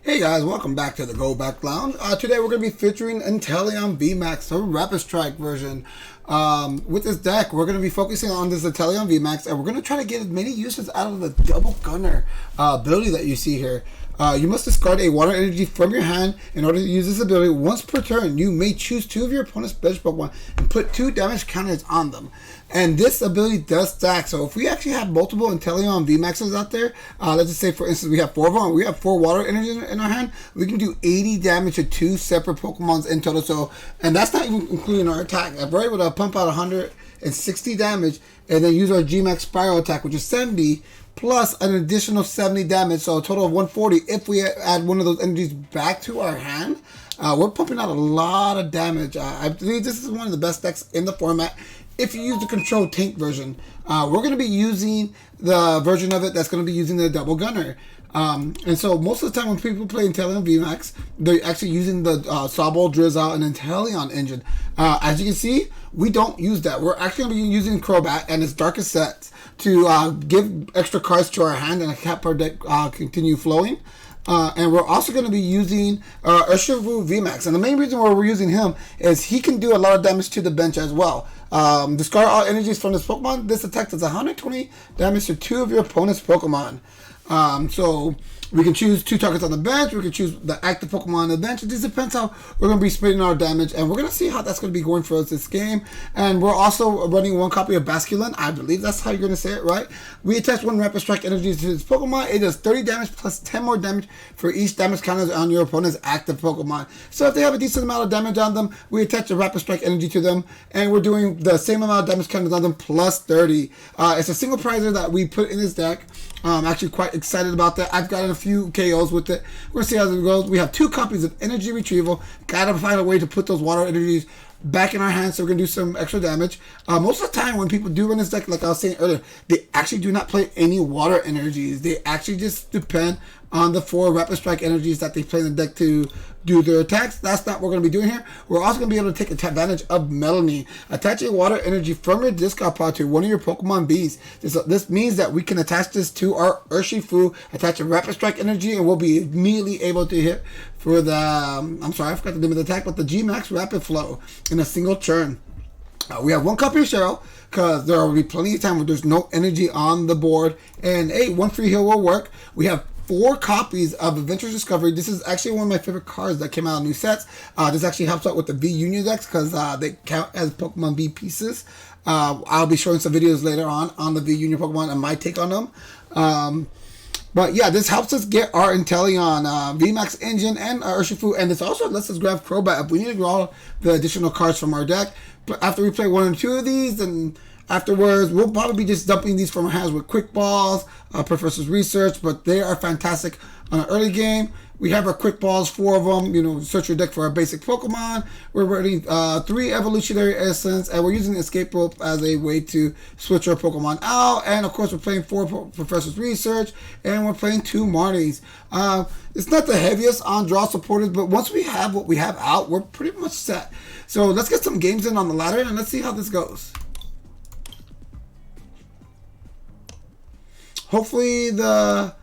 Hey guys, welcome back to the Go Back Lounge. Today we're going to be featuring Inteleon Vmax Rapid Strike version. With this deck, we're going to be focusing on this Inteleon Vmax, and we're going to try to get as many uses out of the double gunner ability that you see here. You must discard a water energy from your hand in order to use this ability. Once per turn, you may choose two of your opponent's bench Pokemon and put 2 damage counters on them. And this ability does stack. So if we actually have multiple Inteleon Vmaxes out there, let's just say for instance we have 4 of them, we have 4 water energies in our hand, we can do 80 damage to 2 separate Pokemons in total. So, and that's not even including our attack. If we're able to pump out 160 damage and then use our Gmax Spiral attack, which is 70, plus an additional 70 damage, so a total of 140. If we add one of those energies back to our hand, we're pumping out a lot of damage. I believe this is one of the best decks in the format. If you use the Control Tank version, we're going to be using the version of it that's going to be using the double gunner. And so most of the time when people play Inteleon VMAX, they're actually using the Sobble, Drizzle, and Inteleon engine. As you can see, we don't use that. We're actually going to be using Crobat and its darkest sets to give extra cards to our hand and help our deck continue flowing. And we're also going to be using Urshifu VMAX. And the main reason why we're using him is he can do a lot of damage to the bench as well. Discard all energies from this Pokemon. This attack does 120 damage to 2 of your opponent's Pokemon. So we can choose 2 targets on the bench. We can choose the active Pokemon on the bench. It just depends how we're going to be splitting our damage. And we're going to see how that's going to be going for us this game. And we're also running 1 copy of Basculin. I believe that's how you're going to say it, right? We attach 1 Rapid Strike energy to this Pokemon. It does 30 damage plus 10 more damage for each damage counter on your opponent's active Pokemon. So if they have a decent amount of damage on them, we attach a Rapid Strike energy to them. And we're doing the same amount of damage counters on them plus 30. It's a single prizer that we put in this deck. I'm actually quite excited about that. I've gotten a few KOs with it. We're going to see how it goes. We have 2 copies of Energy Retrieval. Gotta find a way to put those water energies back in our hands, so we're going to do some extra damage. Most of the time when people do run this deck, like I was saying earlier, they actually do not play any water energies. They actually just depend on the 4 Rapid Strike energies that they play in the deck to do their attacks. That's not what we're going to be doing here. We're also going to be able to take advantage of Melony. Attach a water energy from your discard pile to one of your Pokemon Bs. This means that we can attach this to our Urshifu, attach a Rapid Strike energy, and we'll be immediately able to hit for the, I'm sorry, I forgot the name of the attack, but the Gmax Rapid Flow in a single turn. We have 1 copy of Cheryl, because there will be plenty of time where there's no energy on the board. And hey, 1 free heal will work. We have 4 copies of Adventure Discovery. This is actually one of my favorite cards that came out in new sets. This actually helps out with the V Union decks because they count as Pokemon V pieces. I'll be showing some videos later on the V Union Pokemon and my take on them. But yeah, this helps us get our Inteleon VMAX engine and our Urshifu, and this also lets us grab Crobat if we need to draw the additional cards from our deck. After we play 1 or 2 of these, then afterwards, we'll probably be just dumping these from our hands with Quick Balls, Professor's Research, but they are fantastic on an early game. We have our Quick Balls, 4 of them. You know, search your deck for our basic Pokemon. We're running 3 Evolutionary Essence, and we're using Escape Rope as a way to switch our Pokemon out. And of course, we're playing 4 Professor's Research, and we're playing 2 Marnies. It's not the heaviest on draw supporters, but once we have what we have out, we're pretty much set. So let's get some games in on the ladder, and let's see how this goes. Hopefully the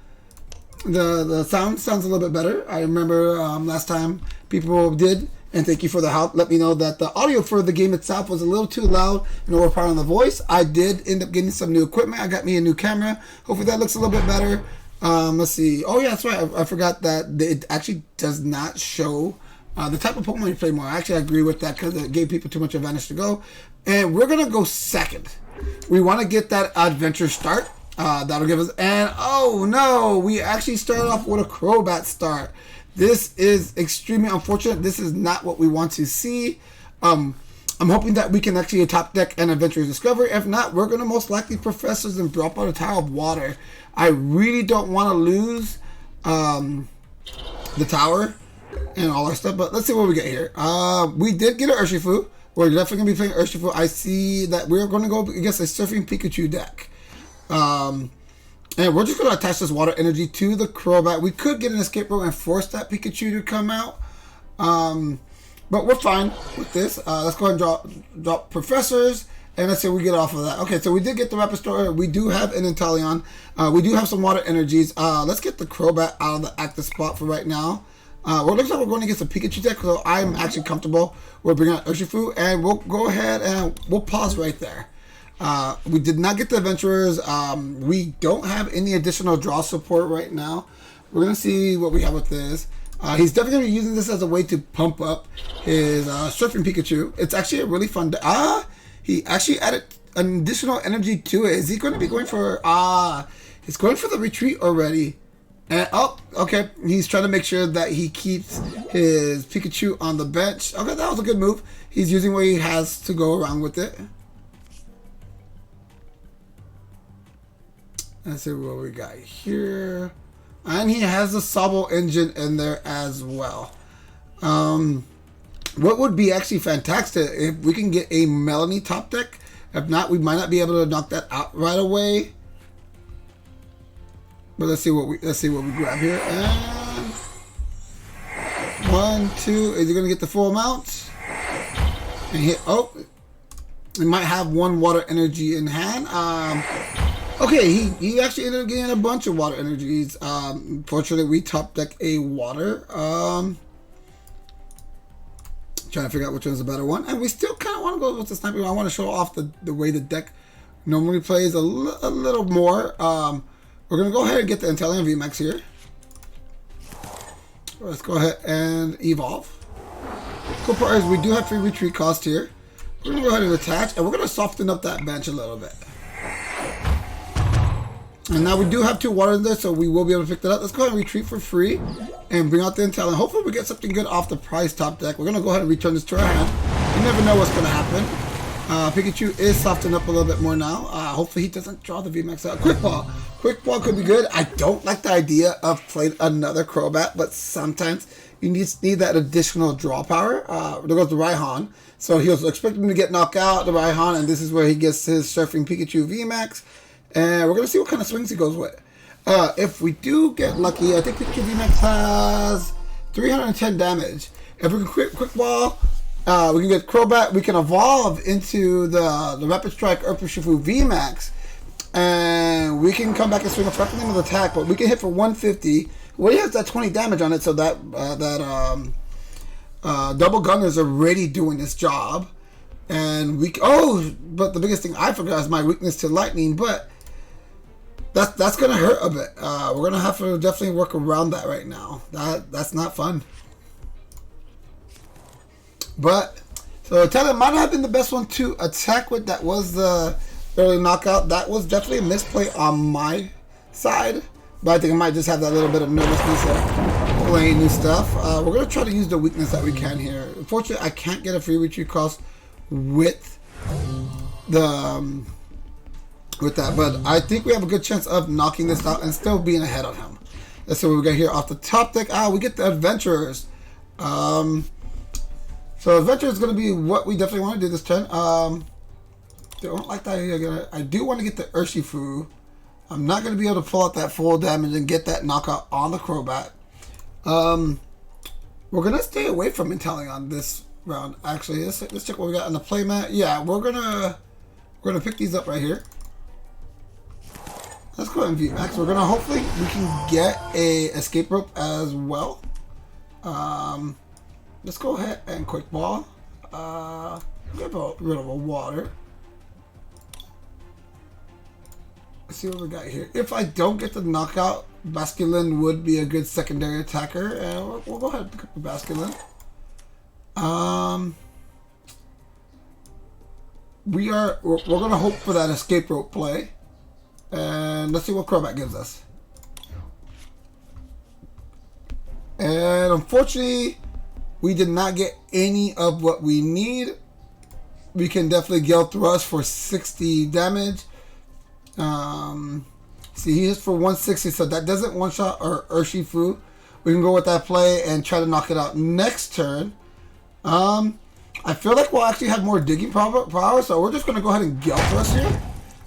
sound sounds a little bit better. I remember last time people did, and thank you for the help. Let me know that the audio for the game itself was a little too loud and overpowering on the voice. I did end up getting some new equipment. I got me a new camera. Hopefully that looks a little bit better. Let's see. Oh yeah, that's right. I forgot that it actually does not show the type of Pokemon you play more. Actually, I agree with that because it gave people too much advantage to go. And we're going to go second. We want to get that adventure start. That'll give us, and oh no, we actually started off with a Crobat start. This is extremely unfortunate. This is not what we want to see. I'm hoping that we can actually top deck an Adventurous Discovery. If not, we're going to most likely Professors and drop out a Tower of Water. I really don't want to lose the tower and all our stuff, but let's see what we get here. We did get an Urshifu. We're definitely going to be playing Urshifu. I see that we're going to go against a Surfing Pikachu deck. And we're just going to attach this water energy to the Crobat. We could get an Escape Rope and force that Pikachu to come out. But we're fine with this. Let's go ahead and drop Professors. And let's see what we get off of that. Okay, so we did get the Rapid Strike. We do have an Inteleon. We do have some water energies. Let's get the Crobat out of the active spot for right now. Well, it looks like we're going to get some Pikachu deck, so I'm actually comfortable. We're bringing out Urshifu, and we'll go ahead and we'll pause right there. We did not get the Adventurers. We don't have any additional draw support right now. We're going to see what we have with this. He's definitely going to be using this as a way to pump up his Surfing Pikachu. It's actually a really fun deck. He actually added an additional energy to it. Is he going to be going for... he's going for the retreat already. And, oh, okay. He's trying to make sure that he keeps his Pikachu on the bench. Okay, that was a good move. He's using what he has to go around with it. Let's see what we got here. And he has the Sobble engine in there as well. What would be actually fantastic if we can get a Melony top deck. If not, we might not be able to knock that out right away. But let's see what we grab here. And 1, 2. Is he gonna get the full amount? And hit. Oh, he might have one water energy in hand. Okay, he actually ended up getting a bunch of water energies. Fortunately, we top deck a water. Trying to figure out which one's the better one, and we still kind of want to go with the sniper. I want to show off the way the deck normally plays a little more. We're gonna go ahead and get the Inteleon VMAX here. Let's go ahead and evolve. Cool part is we do have free retreat cost here. We're gonna go ahead and attach, and we're gonna soften up that bench a little bit. And now we do have 2 water in there, so we will be able to pick that up. Let's go ahead and retreat for free and bring out the Inteleon. Hopefully we get something good off the prize top deck. We're going to go ahead and return this to our hand. You never know what's going to happen. Pikachu is softened up a little bit more now. Hopefully he doesn't draw the VMAX out. Quick Ball. Quick Ball could be good. I don't like the idea of playing another Crobat, but sometimes you need that additional draw power. There goes the Raihan. So he was expecting to get knocked out, the Raihan, and this is where he gets his Surfing Pikachu VMAX. And we're going to see what kind of swings he goes with. If we do get lucky, I think Pikachu VMAX has 310 damage. If we can quick ball, we can get Crobat. We can evolve into the Rapid Strike Urshifu VMAX. And we can come back and swing a fractal with attack. But we can hit for 150. Well, he has that 20 damage on it. So that double gunner is already doing this job. And but the biggest thing I forgot is my weakness to lightning. But that's gonna hurt a bit. We're gonna have to definitely work around that right now. That's not fun. But so Inteleon might not have been the best one to attack with. That was the early knockout. That was definitely a misplay on my side. But I think I might just have that little bit of nervousness of playing new stuff. We're gonna try to use the weakness that we can here. Unfortunately, I can't get a free retreat cost with the with that, but I think we have a good chance of knocking this out and still being ahead of him. Let's see what we got here off the top deck. We get the Adventurers. So Adventurers is going to be what we definitely want to do this turn. Don't like that idea. I do want to get the Urshifu. I'm not going to be able to pull out that full damage and get that knockout on the Crobat. We're going to stay away from Inteleon this round. Actually, let's check what we got on the playmat. Yeah, we're gonna pick these up right here. Let's go ahead and VMAX. We're gonna hopefully we can get a Escape Rope as well. Let's go ahead and Quick Ball. Get rid of a water. Let's see what we got here. If I don't get the knockout, Basculin would be a good secondary attacker, and we'll go ahead and pick up the Basculin. We're gonna hope for that Escape Rope play. And let's see what Crobat gives us. And unfortunately, we did not get any of what we need. We can definitely Gale Thrust for 60 damage. See, he hits for 160, so that doesn't one-shot our Urshifu. We can go with that play and try to knock it out next turn. I feel like we'll actually have more digging power, so we're just going to go ahead and Gale Thrust here.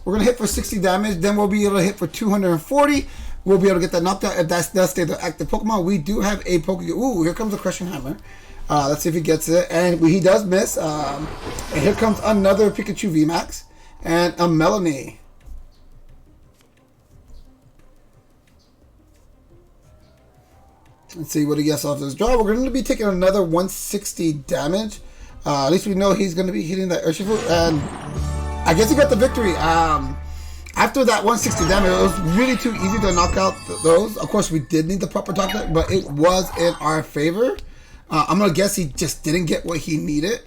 We're going to hit for 60 damage, then we'll be able to hit for 240. We'll be able to get that knocked out if that does stay the active Pokemon. We do have a Pokégear. Ooh, here comes the Crushing Hammer. Let's see if he gets it. And he does miss. And here comes another Pikachu VMAX. And a Melony. Let's see what he gets off this draw. We're going to be taking another 160 damage. At least we know he's going to be hitting that Urshifu. And I guess he got the victory. After that 160 damage, it was really too easy to knock out those. Of course, we did need the proper talk deck, but it was in our favor. I'm going to guess he just didn't get what he needed.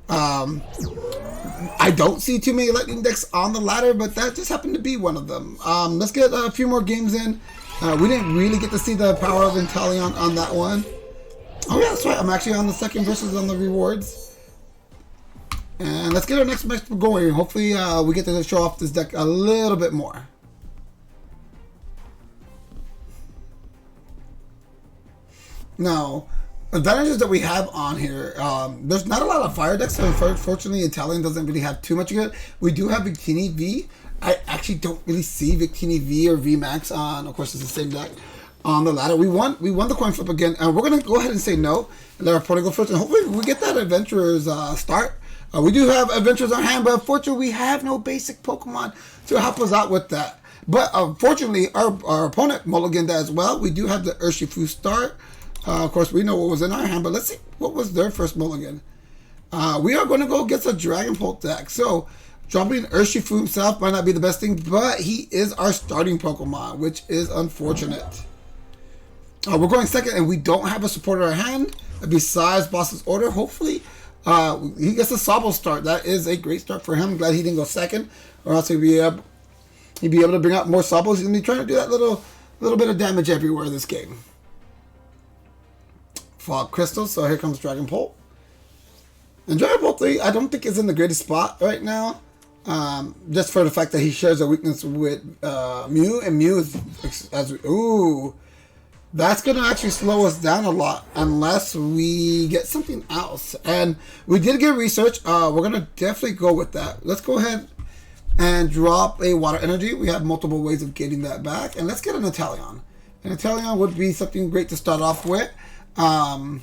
I don't see too many lightning decks on the ladder, but that just happened to be one of them. Let's get a few more games in. We didn't really get to see the power of Inteleon on that one. Oh yeah, that's right. I'm actually on the second versus on the rewards. And let's get our next match going. Hopefully we get to show off this deck a little bit more. Now, advantages that we have on here, there's not a lot of fire decks, so unfortunately Inteleon doesn't really have too much of it. We do have Victini V. I actually don't really see Victini V or VMAX on, of course it's the same deck, on the ladder. We won the coin flip again, and we're going to go ahead and say no, and let our opponent go first, and hopefully we get that Adventurer's start. We do have Adventurers on hand, but unfortunately we have no basic Pokemon to help us out with that. But unfortunately our opponent mulliganed as well. We do have the Urshifu start. Of course, we know what was in our hand, but let's see what was their first mulligan. We are going to go get a Dragon Pult deck. So, dropping Urshifu himself might not be the best thing, but he is our starting Pokemon, which is unfortunate. We're going second, and we don't have a supporter in our hand besides Boss's Order. Hopefully, he gets a Sobble start. That is a great start for him. I'm glad he didn't go second, or else he'd be able to bring out more Sobbles. He's going to be trying to do that little bit of damage everywhere this game. Fog Crystal, so here comes Dragon Pult. And Dragon Pult 3, I don't think is in the greatest spot right now. Just for the fact that he shares a weakness with Mew, and Mew is, ooh, that's going to actually slow us down a lot unless we get something else. And we did get research. We're going to definitely go with that. Let's go ahead and drop a Water Energy. We have multiple ways of getting that back. And let's get an Inteleon. An Inteleon would be something great to start off with. Trying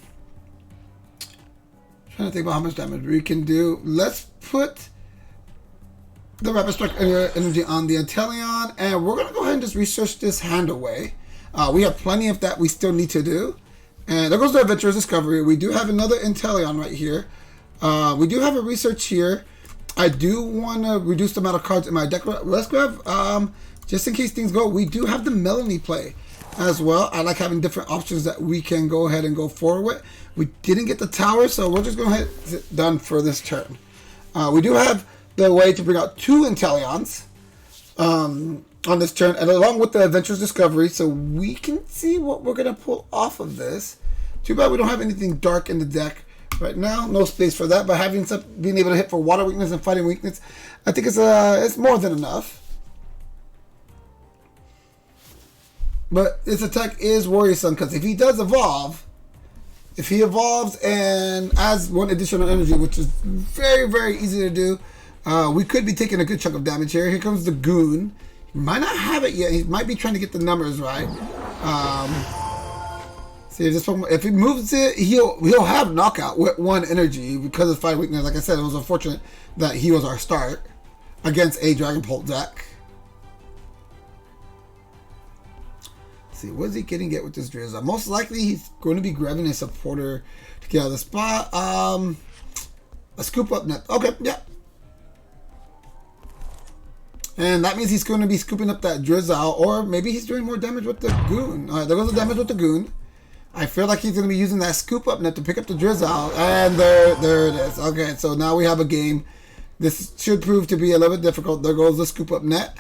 to think about how much damage we can do. Let's put the Rapid Strike energy on the Inteleon, and we're going to go ahead and just research this hand away. We have plenty of that we still need to do. And there goes the Adventurer's Discovery. We do have another Inteleon right here. We do have a research here. I do want to reduce the amount of cards in my deck. Let's grab, just in case things go, we do have the Melony play as well. I like having different options that we can go ahead and go forward with. We didn't get the tower, so we're just going to hit done for this turn. We do have the way to bring out two Inteleons on this turn, and along with the Adventurer's Discovery, so we can see what we're going to pull off of this. Too bad we don't have anything dark in the deck right now. No space for that, but having being able to hit for water weakness and fighting weakness, I think it's more than enough. But this attack is worrisome because if he does evolve, if he evolves and adds one additional energy, which is very, very easy to do, we could be taking a good chunk of damage here. Here comes the Goon. He might not have it yet. He might be trying to get the numbers right. See if this Pokemon, if he moves it, he'll have knockout with one energy because of fight weakness. Like I said, it was unfortunate that he was our start against a Dragon Pult deck. See, what is he getting with this Drizzle? Most likely he's going to be grabbing a supporter to get out of the spot. A Scoop Up Net. Okay, yeah. And that means he's going to be scooping up that Drizzle, or maybe he's doing more damage with the Goon. Alright, there goes the damage with the Goon. I feel like he's going to be using that Scoop Up Net to pick up the Drizzle, and there it is. Okay, so now we have a game. This should prove to be a little bit difficult. There goes the Scoop Up Net.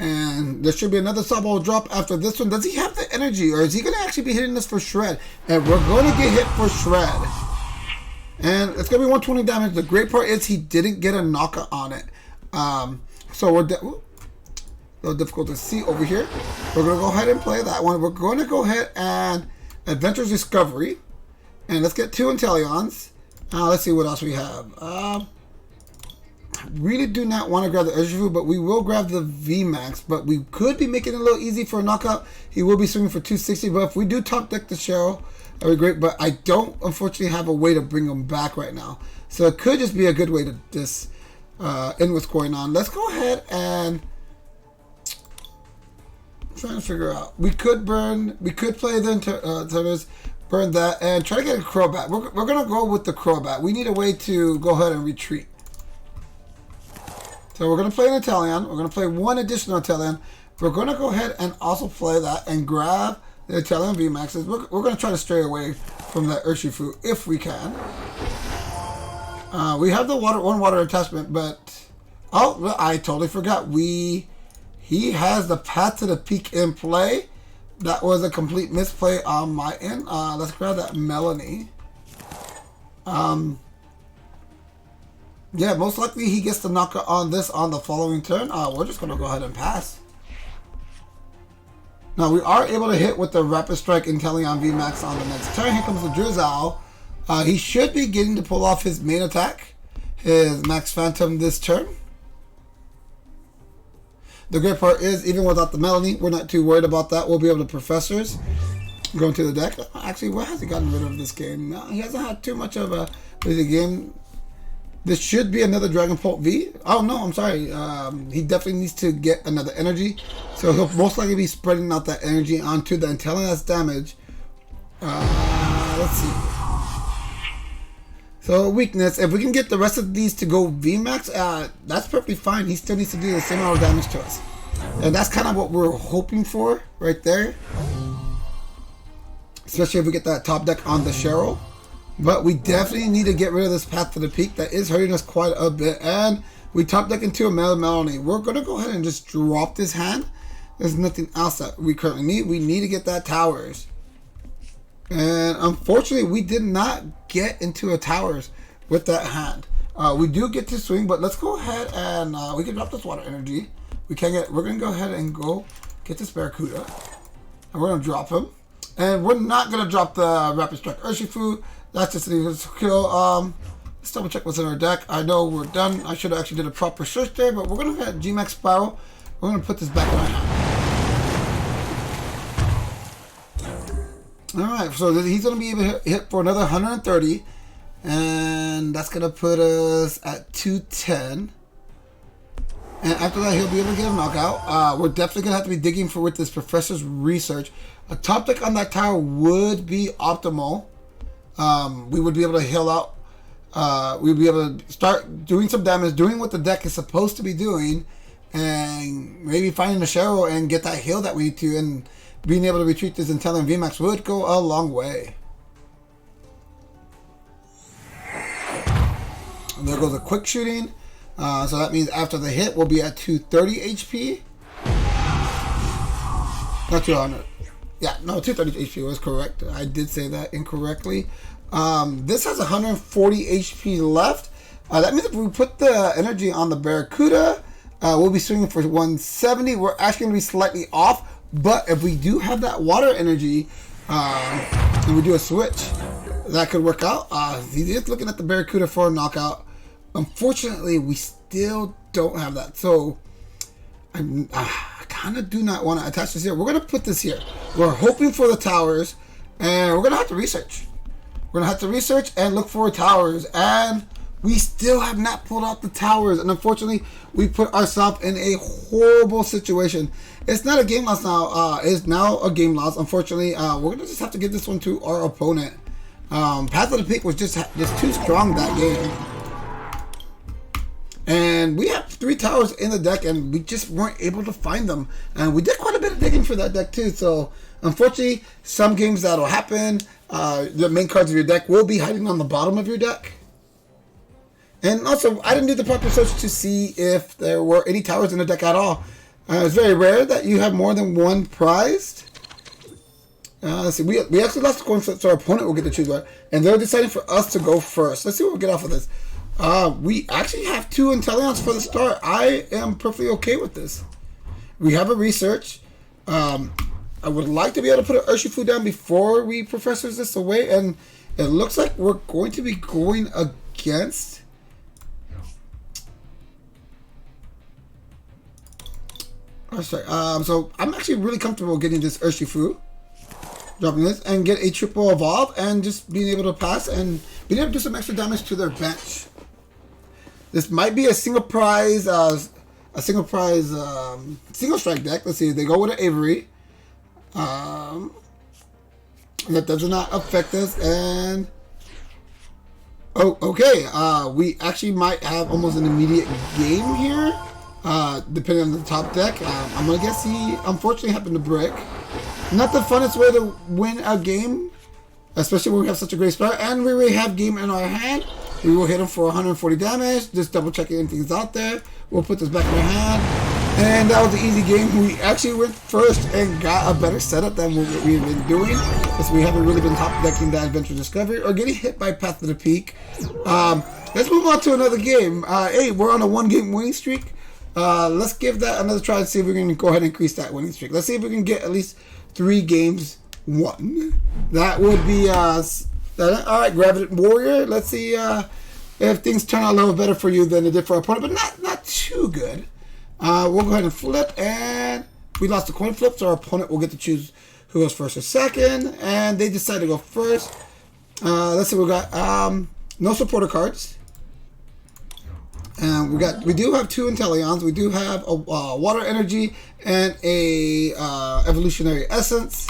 And there should be another Sobble drop after this one. Does he have the energy, or is he going to actually be hitting this for Shred? And we're going to get hit for Shred. And it's going to be 120 damage. The great part is he didn't get a knockout on it. So we're a little difficult to see over here. We're going to go ahead and play that one. We're going to go ahead and Adventurer's Discovery. And let's get two Inteleons. Let's see what else we have. really do not want to grab the Urshifu, but we will grab the VMAX. But we could be making it a little easy for a knockout. He will be swinging for 260, but if we do top deck the Cheryl, that would be great. But I don't, unfortunately, have a way to bring him back right now. So it could just be a good way to just end what's going on. Let's go ahead and trying to figure out. We could play the Terminus, burn that, and try to get a Crobat. We're going to go with the Crobat. We need a way to go ahead and retreat. So we're going to play an Inteleon. We're going to play one additional Inteleon. We're going to go ahead and also play that and grab the Inteleon VMAXs. We're going to try to stray away from that Urshifu if we can. We have the one water attachment, but oh, I totally forgot. He has the Path to the Peak in play. That was a complete misplay on my end. Let's grab that Melony. Yeah, most likely he gets the knockout on this on the following turn. We're just going to go ahead and pass. Now, we are able to hit with the Rapid Strike Inteleon VMAX on the next turn. Here comes the Drizzle. He should be getting to pull off his main attack, his Max Phantom this turn. The great part is, even without the Melony, we're not too worried about that. We'll be able to Professors go into the deck. Actually, where has he gotten rid of this game? No, he hasn't had too much of a busy game. This should be another Dragon Pulp V. Oh, no, I'm sorry. He definitely needs to get another energy. So he'll most likely be spreading out that energy onto the Inteleon that's damage. Let's see. So weakness, if we can get the rest of these to go VMAX, that's perfectly fine. He still needs to do the same amount of damage to us. And that's kind of what we're hoping for right there. Especially if we get that top deck on the Cheryl. But we definitely need to get rid of this Path to the Peak. That is hurting us quite a bit. And we top deck into a Melony. We're going to go ahead and just drop this hand. There's nothing else that we currently need. We need to get that Towers. And unfortunately, we did not get into a Towers with that hand. We do get to swing, but let's go ahead and we can drop this Water Energy. We're going to go ahead and go get this Barracuda. And we're going to drop him. And we're not going to drop the Rapid Strike Urshifu. That's just an easy kill. Let's double check what's in our deck. I know we're done. I should have actually did a proper search there, but we're going to get Gmax Spiral. We're going to put this back in our hand. Alright, so he's going to be able to hit for another 130. And that's going to put us at 210. And after that, he'll be able to get a knockout. We're definitely going to have to be digging for with this Professor's Research. A top deck on that tower would be optimal. We would be able to heal out. We'd be able to start doing some damage, doing what the deck is supposed to be doing, and maybe finding the Cheryl and get that heal that we need to, and being able to retreat this Inteleon VMAX would go a long way. And there goes a quick shooting. So that means after the hit, we'll be at 230 HP. Not 200. Yeah, no, 230 HP was correct. I did say that incorrectly. This has 140 HP left. That means if we put the energy on the Barracuda, we'll be swinging for 170. We're actually going to be slightly off. But if we do have that water energy, and we do a switch, that could work out. He is looking at the Barracuda for a knockout. Unfortunately, we still don't have that. So I kind of do not want to attach this here. We're going to put this here. We're hoping for the Towers, and we're going to have to research. We're going to have to research and look for Towers, and we still have not pulled out the Towers, and unfortunately, we put ourselves in a horrible situation. It's not a game loss now. It's now a game loss. Unfortunately, we're going to just have to give this one to our opponent. Path of the Peak was just too strong that game. And we have 3 Towers in the deck, and we just weren't able to find them. And we did quite a bit of digging for that deck, too. So, unfortunately, some games that'll happen. The main cards of your deck will be hiding on the bottom of your deck. And also, I didn't do the proper search to see if there were any Towers in the deck at all. It's very rare that you have more than one prized. Let's see, we actually lost the coin, so our opponent will get to choose one. And they're deciding for us to go first. Let's see what we get off of this. We actually have 2 Inteleons for the start. I am perfectly okay with this. We have a research. I would like to be able to put an Urshifu down before we Professors this away. And it looks like we're going to be going against sorry. So I'm actually really comfortable getting this Urshifu, dropping this, and get a triple evolve, and just being able to pass and being able to do some extra damage to their bench. This might be a single prize, single strike deck. Let's see. They go with an Avery. That does not affect us, and oh, okay. We actually might have almost an immediate game here, depending on the top deck. I'm gonna guess he unfortunately happened to brick. Not the funnest way to win a game, especially when we have such a great start, and we already have game in our hand. We will hit him for 140 damage. Just double checking anything's out there. We'll put this back in our hand. And that was an easy game. We actually went first and got a better setup than what we've been doing, because we haven't really been top decking that Adventure Discovery or getting hit by Path to the Peak. Let's move on to another game. Hey, we're on a 1-game winning streak. Let's give that another try and see if we can go ahead and increase that winning streak. Let's see if we can get at least 3 games won. That would be all right, Gravity Warrior. Let's see if things turn out a little better for you than it did for our opponent, but not too good. We'll go ahead and flip, and we lost the coin flip, so our opponent will get to choose who goes first or second, and they decide to go first. Let's see, we got no supporter cards, and we do have 2 Inteleons. We do have a Water Energy and a Evolutionary Essence.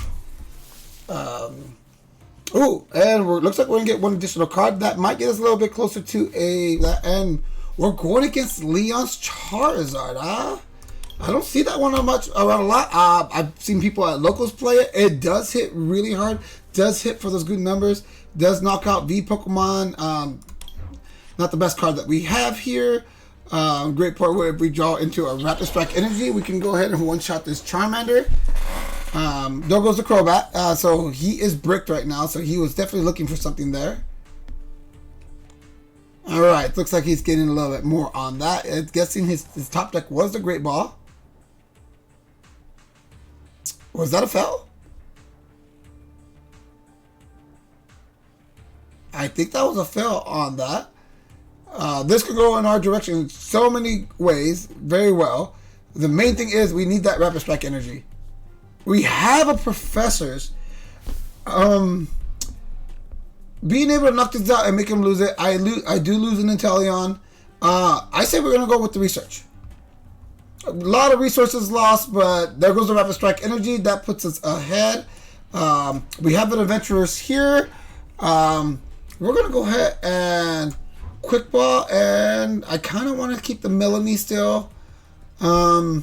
Oh, and looks like we're gonna get 1 additional card that might get us a little bit closer to and we're going against Leon's Charizard. I don't see that one around a lot. I've seen people at locals play it. It does hit really hard. Does hit for those good numbers. Does knock out V Pokemon. Not the best card that we have here. Great part where if we draw into a Rapid Strike Energy, we can go ahead and one-shot this Charmander. There goes the Crobat. So he is bricked right now, so he was definitely looking for something there. Alright, looks like he's getting a little bit more on that. I'm guessing his top deck was the Great Ball. Was that a fail? I think that was a fail on that. This could go in our direction in so many ways, very well. The main thing is we need that Rapid Strike Energy. We have a Professor's. Being able to knock this out and make him lose it, I do lose an Inteleon. I say we're going to go with the research. A lot of resources lost, but there goes the Rapid Strike Energy. That puts us ahead. We have an Adventurers here. We're going to go ahead and Quick Ball, and I kind of want to keep the Melony still. I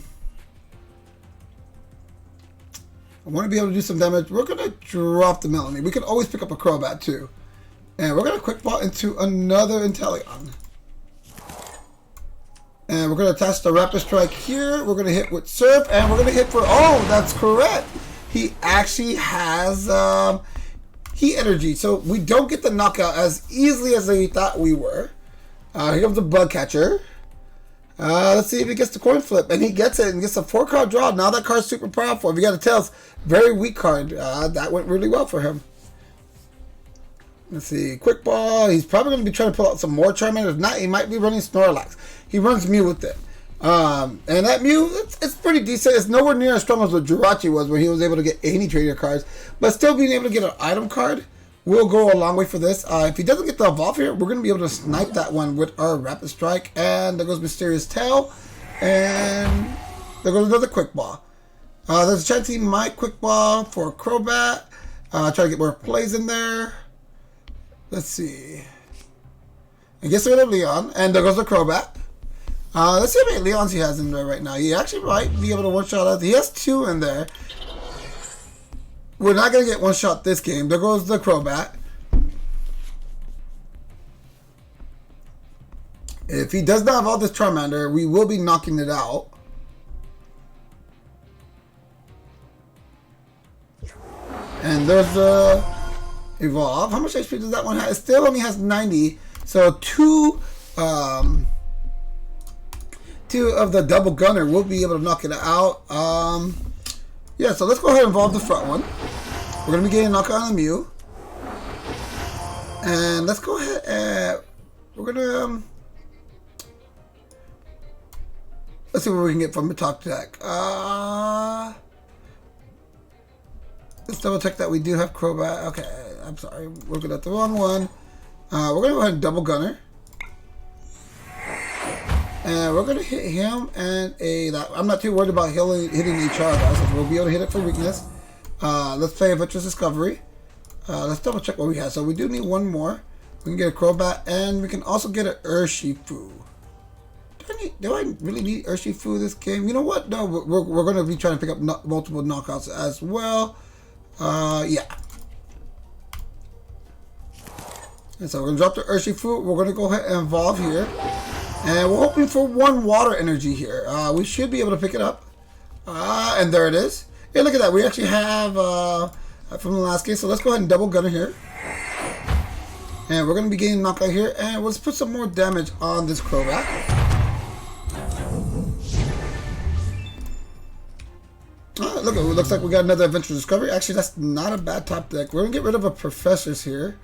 want to be able to do some damage. We're going to drop the Melony. We can always pick up a Crobat too. And we're going to Quick Ball into another Inteleon. And we're going to attach the Rapid Strike here. We're going to hit with Surf, and we're going to hit for, oh, that's correct. He actually has Heat Energy. So we don't get the knockout as easily as we thought we were. Here comes the Bug Catcher. Let's see if he gets the coin flip, and he gets it and gets a 4-card draw. Now that card's super powerful. If you got a Tails, very weak card. That went really well for him. Let's see, Quick Ball. He's probably going to be trying to pull out some more Charmander. If not, he might be running Snorlax. He runs Mew with it. And that Mew, it's pretty decent. It's nowhere near as strong as what Jirachi was, where he was able to get any trader cards. But still being able to get an item card will go a long way for this. If he doesn't get the Evolve here, we're going to be able to snipe that one with our Rapid Strike. And there goes Mysterious Tail. And there goes another Quick Ball. There's a chance he might Quick Ball for Crobat. Try to get more plays in there. Let's see. I guess we're going to Leon. And there goes the Crobat. Let's see how many Leons he has in there right now. He actually might be able to one-shot us. He has 2 in there. We're not going to get one-shot this game. There goes the Crobat. If he does not have all this Charmander, we will be knocking it out. And there's the Evolve. How much HP does that one have? It still only has 90. So 2 of the Double Gunner will be able to knock it out. Yeah, so let's go ahead and evolve the front one. We're going to be getting a knockout on the Mew. And let's go ahead and we're going to Let's see what we can get from the top deck. Let's double check that we do have Crobat. Okay, I'm sorry, we're looking at the wrong one. We're gonna go ahead and double gunner. And we're gonna hit him and I'm not too worried about hitting a charge, so we'll be able to hit it for weakness. Let's play Adventurous Discovery. Let's double check what we have. So we do need one more. We can get a Crobat, and we can also get an Urshifu. Do I really need Urshifu this game? You know what? No, we're going to be trying to pick up multiple knockouts as well. Yeah. And so we're going to drop the Urshifu. We're going to go ahead and evolve here. And we're hoping for one water energy here. We should be able to pick it up. And there it is. Hey, look at that. We actually have from the last game. So let's go ahead and double gunner here. And we're going to be getting knockout here. And let's put some more damage on this Crobat. Look, it looks like we got another Adventure Discovery. Actually, that's not a bad top deck. We're going to get rid of a Professors here.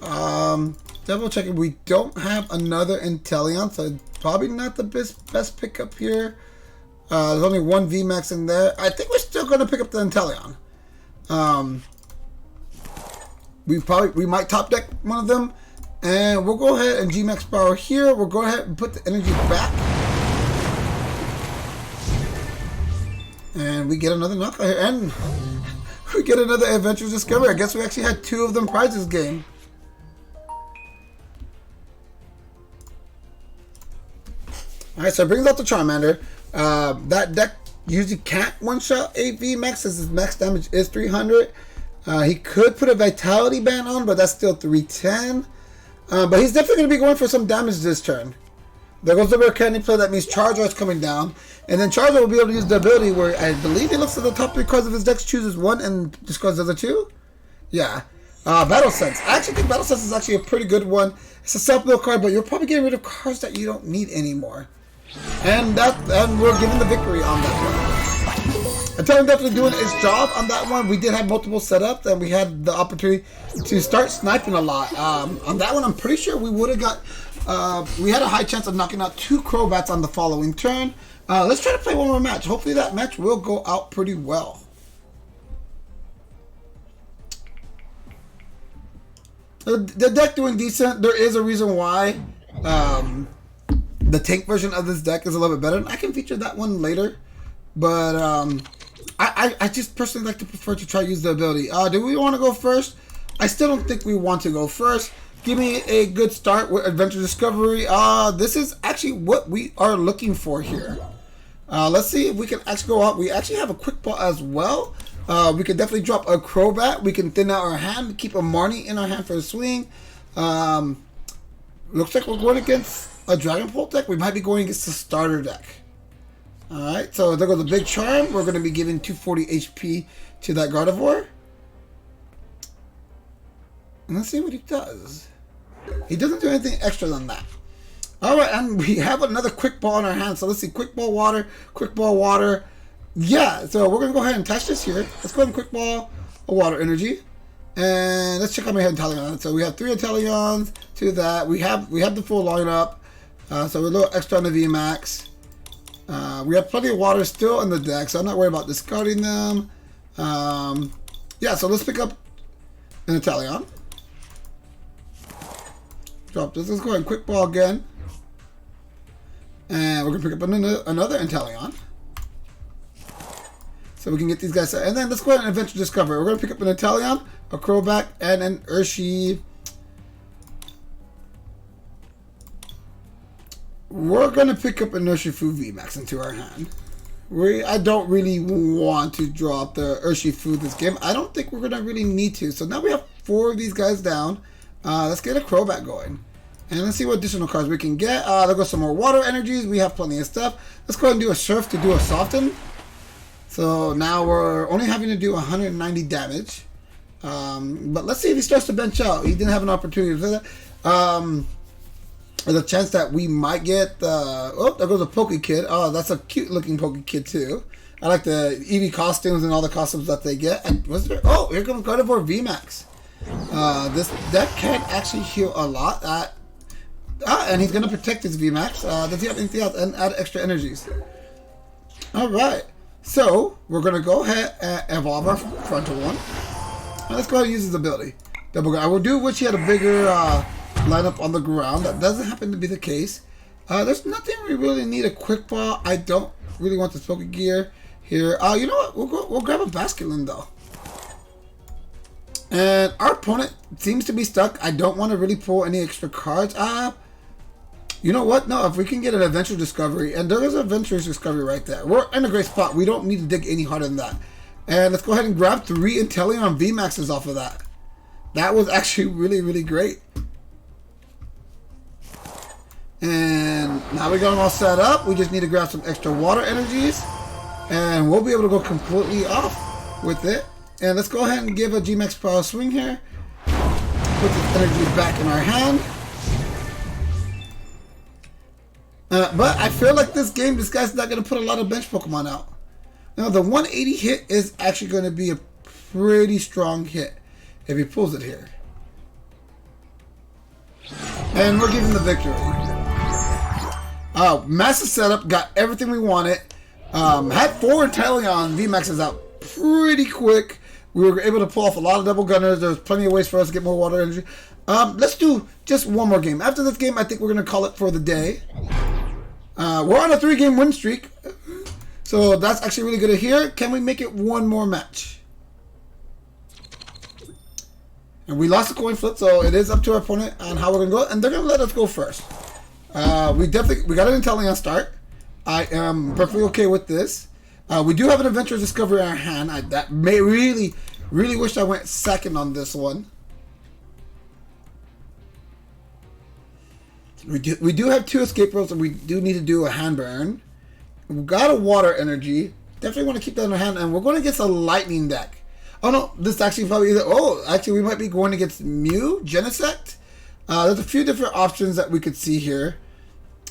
Double checking. We don't have another Inteleon, so probably not the best pickup here. There's only one VMAX in there. I think we're still going to pick up the Inteleon. We might top deck one of them, and we'll go ahead and Gmax power here. We'll go ahead and put the energy back, and we get another knockout here, and we get another Adventurous Discovery. I guess we actually had two of them prizes game. Alright, so it brings out the Charmander. That deck usually can't one-shot a VMAX as his max damage is 300. He could put a Vitality Band on, but that's still 310. But he's definitely going to be going for some damage this turn. There goes the rare candy play. That means Charizard is coming down. And then Charizard will be able to use the ability where I believe he looks at the top three cards of his deck, chooses one, and discards the other two. Yeah. Battle Sense. I actually think Battle Sense is actually a pretty good one. It's a self-build card, but you're probably getting rid of cards that you don't need anymore. And we're getting the victory on that one. Inteleon definitely doing its job on that one. We did have multiple setups, and we had the opportunity to start sniping a lot. On that one, I'm pretty sure we would have got. We had a high chance of knocking out two Crobats on the following turn. Let's try to play one more match. Hopefully, that match will go out pretty well. The deck doing decent. There is a reason why. The tank version of this deck is a little bit better. I can feature that one later, but I just personally like to prefer to try to use the ability. Do we want to go first? I still don't think we want to go first. Give me a good start with Adventure Discovery. This is actually what we are looking for here. Let's see if we can actually go out. We actually have a Quick Ball as well. We can definitely drop a Crobat. We can thin out our hand, keep a Marnie in our hand for a swing. Looks like we're going against a Dragon Pult deck. We might be going against the starter deck. Alright, so there goes the big charm. We're going to be giving 240 HP to that Gardevoir. And let's see what he does. He doesn't do anything extra than that. Alright, and we have another Quick Ball in our hand. So let's see, Quick Ball Water, Quick Ball Water. Yeah, so we're going to go ahead and attach this here. Let's go ahead and Quick Ball a Water Energy. And let's check out my Inteleon. So we have 3 Inteleons to that. We have the full lineup. So we're a little extra on the VMAX. We have plenty of water still in the deck, so I'm not worried about discarding them. Yeah, so let's pick up an Inteleon. Drop this. Let's go ahead and Quick Ball again. And we're going to pick up another Inteleon. So we can get these guys. And then let's go ahead and Adventure Discovery. We're going to pick up an Inteleon, a Crobat, and an Urshifu. We're going to pick up an Urshifu VMAX into our hand. I don't really want to drop the Urshifu this game. I don't think we're going to really need to. So now we have 4 of these guys down. Let's get a Crobat going. And let's see what additional cards we can get. There goes some more water energies. We have plenty of stuff. Let's go ahead and do a Surf to do a Soften. So now we're only having to do 190 damage. But let's see if he starts to bench out. He didn't have an opportunity to do that. There's a chance that we might get oh, there goes a Pokékid. Oh, that's a cute looking Pokékid too. I like the Eevee costumes and all the costumes that they get. And was there? Oh, here comes Gardevoir VMAX. This deck can actually heal a lot. And he's going to protect his VMAX. Does he have anything else? And add extra energies. Alright. So, we're going to go ahead and evolve our frontal one. And let's go ahead and use his ability. Double guard. I would do wish he had a bigger lineup on the ground. That doesn't happen to be the case. There's nothing we really need a quick ball. I don't really want this Pokégear here. You know what? We'll grab a Basculin though. And our opponent seems to be stuck. I don't want to really pull any extra cards. You know what? No, if we can get an Adventure Discovery, and there is an Adventure Discovery right there. We're in a great spot. We don't need to dig any harder than that. And let's go ahead and grab 3 Inteleon Vmaxes off of that. That was actually really, really great. And now we got them all set up. We just need to grab some extra water energies. And we'll be able to go completely off with it. And let's go ahead and give a G-Max Power Swing here. Put this energy back in our hand. But I feel like this guy's not going to put a lot of bench Pokemon out. Now, the 180 hit is actually going to be a pretty strong hit if he pulls it here. And we're giving the victory. Massive setup, got everything we wanted. Had 4 Inteleon VMAXs out pretty quick. We were able to pull off a lot of double gunners. There's plenty of ways for us to get more water energy. Let's do just one more game. After this game, I think we're going to call it for the day. We're on a 3-game win streak. So that's actually really good to hear. Can we make it one more match? And we lost the coin flip, so it is up to our opponent on how we're going to go. And they're going to let us go first. We got an Inteleon start. I am perfectly okay with this. We do have an Adventure Discovery in our hand. That may really wish I went second on this one. We do have 2 escape ropes, and we do need to do a hand burn. We've got a water energy. Definitely want to keep that in our hand, and we're going against a lightning deck. Oh no, this actually probably either. Oh, actually, we might be going against Mew, Genesect. There's a few different options that we could see here.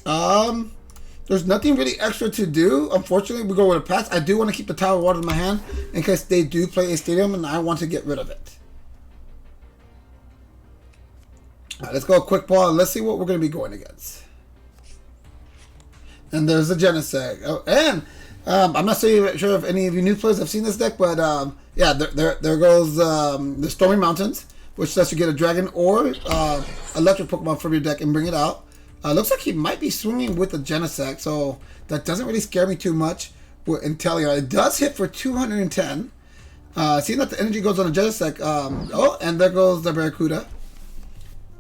There's nothing really extra to do. Unfortunately, we go with a pass. I do want to keep the Tower of Waters in my hand in case they do play a stadium, and I want to get rid of it. Alright, let's go a quick ball and let's see what we're going to be going against. And there's the Genesect. Oh, and I'm not sure if any of you new players have seen this deck, but yeah, there goes the Stormy Mountains, which lets you get a dragon or electric Pokemon from your deck and bring it out. Looks like he might be swinging with the Genesect, so that doesn't really scare me too much with Inteleon. It does hit for 210. Seeing that the energy goes on the Genesect, oh, and there goes the Barracuda.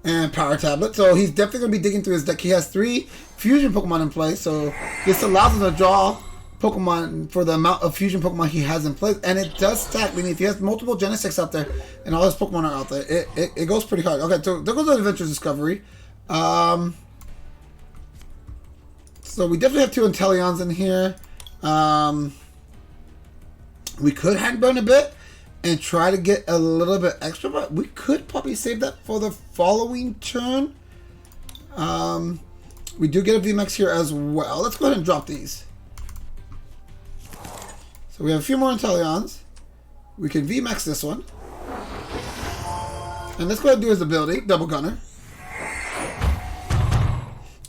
And Power Tablet. So he's definitely going to be digging through his deck. He has 3 fusion Pokemon in play. So this allows him to draw Pokemon for the amount of fusion Pokemon he has in place. And it does stack. Meaning if he has multiple Genesects out there and all his Pokemon are out there, it goes pretty hard. Okay, so there goes the Adventure Discovery. So we definitely have 2 Inteleons in here. We could hand burn a bit and try to get a little bit extra, but we could probably save that for the following turn. We do get a VMAX here as well. Let's go ahead and drop these. So we have a few more Inteleons. We can VMAX this one. And let's go ahead and do his ability, Double Gunner.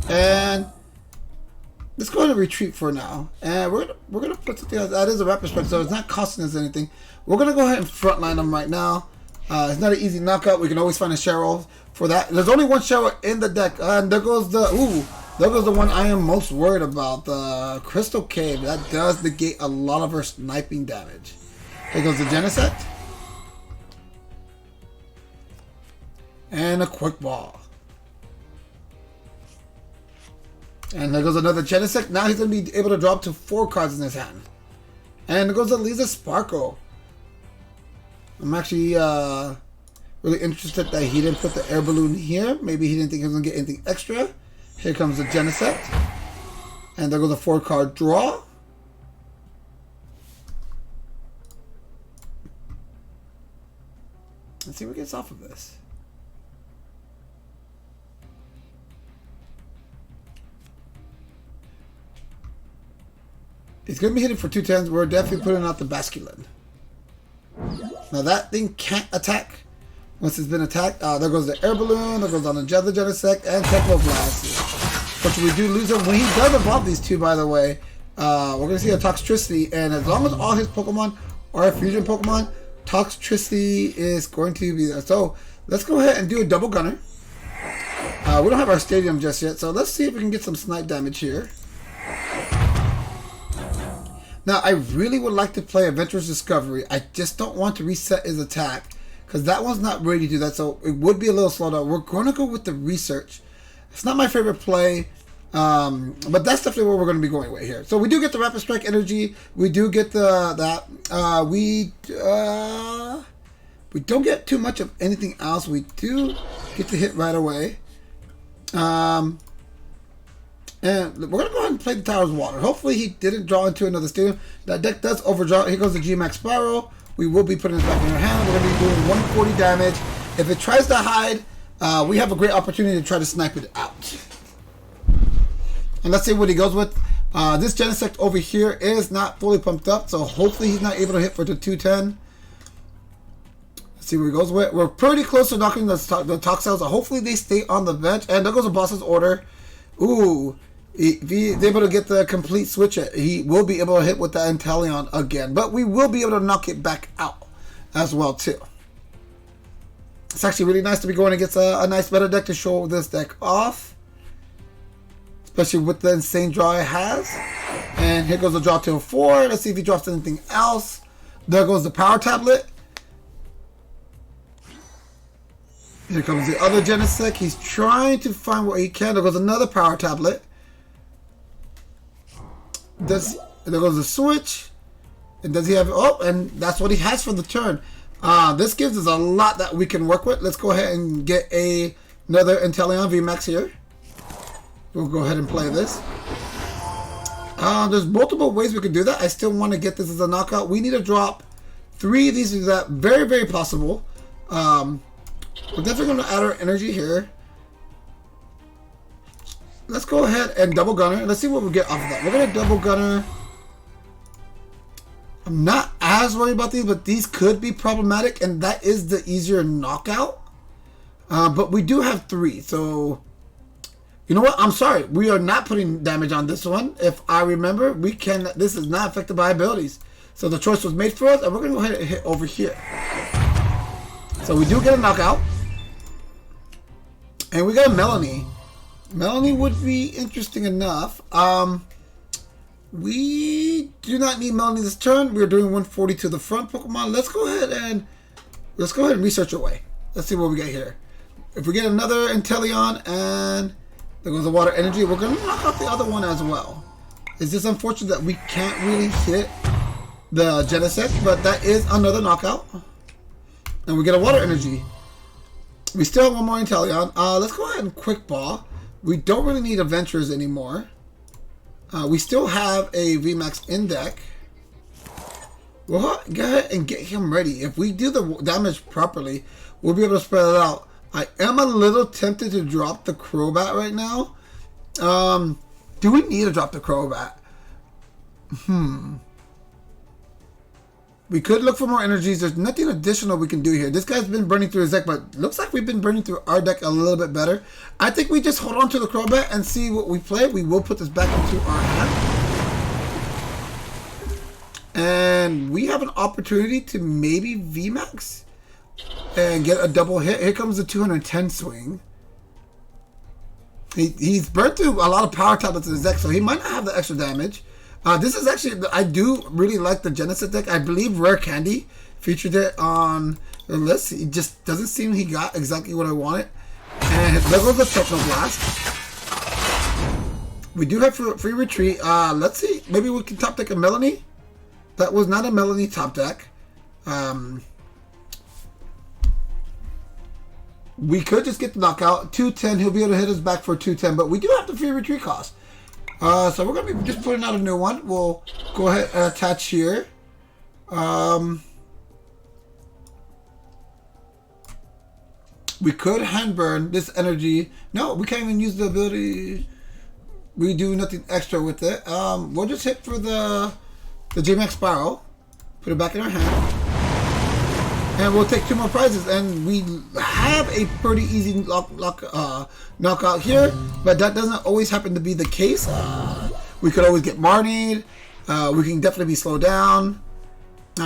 And let's go ahead and retreat for now. And we're gonna put something else. That is a Rapid Strike, so it's not costing us anything. We're gonna go ahead and frontline him right now. It's not an easy knockout. We can always find a Cheryl for that. There's only one Cheryl in the deck, and there goes the there goes the one I am most worried about, the Crystal Cave. That does negate a lot of her sniping damage. Here goes the Genesect, and a Quick Ball. And there goes another Genesect. Now he's going to be able to drop to 4 cards in his hand. And there goes the Lisa Sparkle. I'm actually really interested that he didn't put the air balloon here. Maybe he didn't think he was going to get anything extra. Here comes the Genesect. And there goes a 4-card draw. Let's see what gets off of this. He's going to be hitting for 2 10s. We're definitely putting out the Basculin. Now that thing can't attack, Once it's been attacked, there goes the air balloon, there goes on the Genesect, and Techno Blast. But we do lose him. When he does evolve these two, by the way, we're going to see a Toxtricity, and as long as all his Pokemon are fusion Pokemon, Toxtricity is going to be there. So let's go ahead and do a double gunner. We don't have our stadium just yet, so let's see if we can get some snipe damage here. Now, I really would like to play Adventurous Discovery. I just don't want to reset his attack, because that one's not ready to do that, so it would be a little slow down. We're going to go with the Research. It's not my favorite play, but that's definitely where we're going to be going with here. So we do get the Rapid Strike energy. We do get we don't get too much of anything else. We do get to hit right away. And we're going to go ahead and play the Tower of Water. Hopefully he didn't draw into another stadium. That deck does overdraw. Here goes the G-Max Spiral. We will be putting it back in our hand. We're going to be doing 140 damage. If it tries to hide, we have a great opportunity to try to snipe it out. And let's see what he goes with. This Genesect over here is not fully pumped up, so hopefully he's not able to hit for the 210. Let's see what he goes with. We're pretty close to knocking the Toxels, so hopefully they stay on the bench. And there goes the boss's order. Ooh. If he's able to get the complete switch, he will be able to hit with the Inteleon again. But we will be able to knock it back out as well, too. It's actually really nice to be going against a nice meta deck to show this deck off. Especially with the insane draw it has. And here goes the draw to a 4. Let's see if he drops anything else. There goes the Power Tablet. Here comes the other Genesect. He's trying to find what he can. There goes another Power Tablet. There goes the switch. And does he have... Oh, and that's what he has for the turn. This gives us a lot that we can work with. Let's go ahead and get another Inteleon VMAX here. We'll go ahead and play this. There's multiple ways we can do that. I still want to get this as a knockout. We need to drop 3 of these to do that. Very, very possible. We're definitely going to add our energy here. Let's go ahead and double gunner. Let's see what we get off of that. We're going to double gunner. I'm not as worried about these, but these could be problematic, and that is the easier knockout. But we do have 3, so you know what? I'm sorry. We are not putting damage on this one. If I remember, we can. This is not affected by abilities. So the choice was made for us, and we're going to go ahead and hit over here. So we do get a knockout. And we got a Melony. Melony would be interesting enough. We do not need Melony this turn. We're doing 140 to the front Pokemon. Let's go ahead and research away. Let's see what we get here. If we get another Inteleon and there goes the water energy, we're going to knock out the other one as well. It's just unfortunate that we can't really hit the Genesect, but that is another knockout. And we get a water energy. We still have one more Inteleon. Let's go ahead and quick ball. We don't really need adventures anymore. We still have a VMAX in deck. We'll go ahead and get him ready. If we do the damage properly, we'll be able to spread it out. I am a little tempted to drop the Crobat right now. Do we need to drop the Crobat? We could look for more energies. There's nothing additional we can do here. This guy's been burning through his deck, but looks like we've been burning through our deck a little bit better. I think we just hold on to the Crobat and see what we play. We will put this back into our hand. And we have an opportunity to maybe VMAX and get a double hit. Here comes the 210 swing. He's burned through a lot of power tablets in his deck, so he might not have the extra damage. This is actually, I do really like the Genesect deck. I believe Rare Candy featured it on the list. It just doesn't seem he got exactly what I wanted. And there goes the Techno Blast. We do have free retreat. Let's see. Maybe we can top deck a Melony. That was not a Melony top deck. We could just get the knockout. 210. He'll be able to hit us back for 210. But we do have the free retreat cost. So we're going to be just putting out a new one. We'll go ahead and attach here. We could hand burn this energy. No, we can't even use the ability. We do nothing extra with it. We'll just hit for the G-Max Spiral. Put it back in our hand. and we'll take 2 more prizes. And we have a pretty easy knockout here, but that doesn't always happen to be the case. We could always get Marnied. We can definitely be slowed down.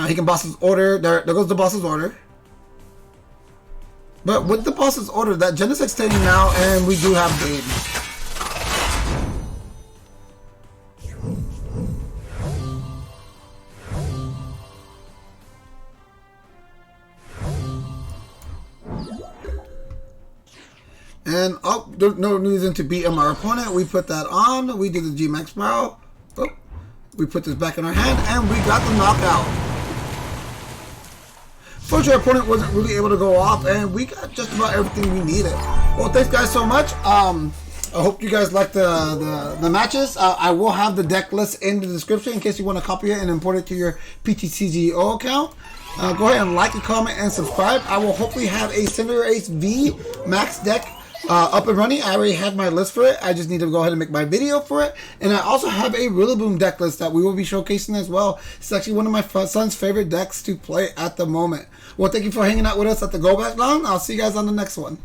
He can boss his order. There goes the boss's order. But with the boss's order, that Genesect standing now, and we do have game. And oh, there's no reason to beat our opponent. We put that on. We did the G-Max Sprout. Oh, we put this back in our hand, and we got the knockout. Fortunately, our opponent wasn't really able to go off, and we got just about everything we needed. Well, thanks guys so much. I hope you guys like the matches. I will have the deck list in the description in case you want to copy it and import it to your PTCGO account. Go ahead and like, and comment, and subscribe. I will hopefully have a Cinderace V Max deck up and running. I already had my list for it. I just need to go ahead and make my video for it. And I also have a Rillaboom deck list that we will be showcasing as well. It's actually one of my son's favorite decks to play at the moment. Well, thank you for hanging out with us at the Go Back Lounge. I'll see you guys on the next one.